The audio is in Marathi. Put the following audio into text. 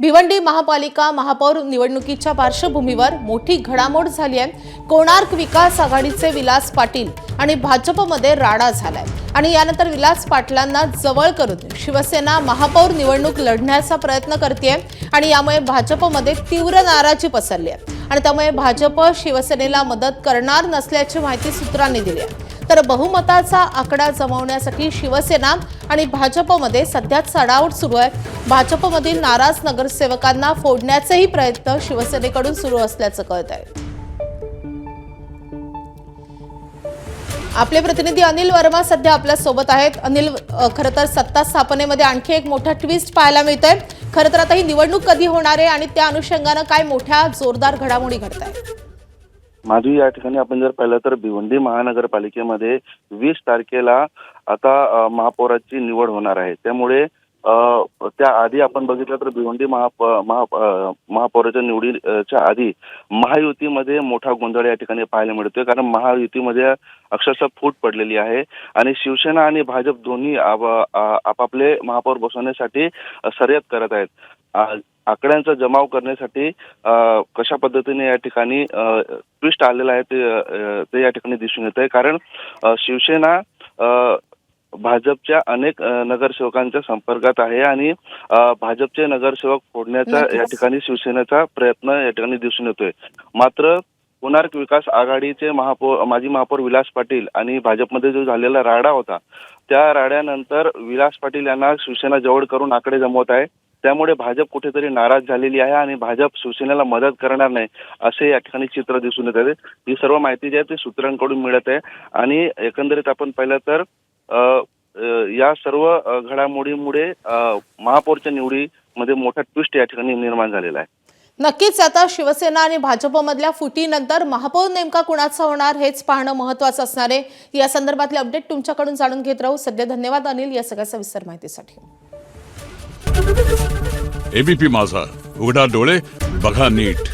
भिवंडी महापालिका महापौर निवडणुकीच्या पार्श्वभूमीवर मोठी घडामोड झाली आहे। कोणार्क विकास आघाडीचे विलास पाटील आणि भाजपमध्ये राडा झालाय आणि यानंतर विलास पाटलांना जवळ करून शिवसेना महापौर निवडणूक लढण्याचा प्रयत्न करते आणि यामुळे भाजपमध्ये तीव्र नाराजी पसरली आहे आणि त्यामुळे भाजप शिवसेनेला मदत करणार नसल्याची माहिती सूत्रांनी दिली आहे। तर बहुमताचा आकडा जमवण्यासाठी शिवसेना आणि भाजपमध्ये सध्या चढाओढ सुरू आहे। भाजपमधील नाराज नगरसेवकांना फोडण्याचेही प्रयत्न शिवसेनेकडून सुरू असल्याचं कळत आहे। आपले प्रतिनिधी अनिल वर्मा सध्या आपल्या सोबत आहेत। अनिल, खरं तर सत्ता स्थापनेमध्ये आणखी एक मोठा ट्विस्ट पाहायला मिळतोय। खरं तर आता ही निवडणूक कधी होणार आहे आणि त्या अनुषंगाने काय मोठ्या जोरदार घडामोडी घडतायत? माधवी, या ठिकाणी आपण जर पाहिलं तर भिवंडी महानगरपालिकेमध्ये 20 तारखेला आता महापौराची निवड होणार आहे। त्यामुळे त्याआधी आपण बघितलं तर भिवंडी महापौराच्या निवडीच्या आधी महायुतीमध्ये मोठा गोंधळ या ठिकाणी पाहायला मिळतोय। कारण महायुतीमध्ये अक्षरशः फूट पडलेली आहे आणि शिवसेना आणि भाजप दोन्ही आपापले महापौर बसवण्यासाठी शर्यत करत आहेत। आकड्यांचा जमाव करण्यासाठी कशा पद्धतीने या ठिकाणी ट्विस्ट आलेला आहे ते या ठिकाणी दिसून येत आहे। कारण शिवसेना भाजपच्या अनेक नगरसेवकांच्या संपर्कात आहे आणि भाजपचे नगरसेवक फोडण्याचा या ठिकाणी शिवसेनेचा प्रयत्न या ठिकाणी दिसून येतोय। मात्र कोणार्क विकास आघाडीचे माजी महापौर विलास पाटील आणि भाजपमध्ये जो झालेला राडा होता, त्या राड्यानंतर विलास पाटील यांना शिवसेना जवळ करून आकडे जमवत आहे। त्यामुळे भाजप कुठेतरी नाराज झालेली आहे आणि भाजप शिवसेनेला मदत करणार नाही असे या ठिकाणी चित्र दिसून येत आहे। ही सर्व माहिती जी आहे ती सूत्रांकडून मिळत आहे आणि एकंदरीत आपण पाहिलं तर या सर्व घडामोडीमुळे महापौरच्या निवडीमध्ये मोठा ट्विस्ट या ठिकाणी निर्माण झालेला आहे। नक्कीच आता शिवसेना आणि भाजपमधल्या फुटीनंतर महापौर नेमका कुणाचा होणार हेच पाहणं महत्त्वाचं असणार आहे। या संदर्भातले अपडेट तुमच्याकडून जाणून घेत राहू। सध्या धन्यवाद अनिल, या सगळ्या सविस्तर माहितीसाठी। एबीपी माझा, उघडा डोळे बघा नीट।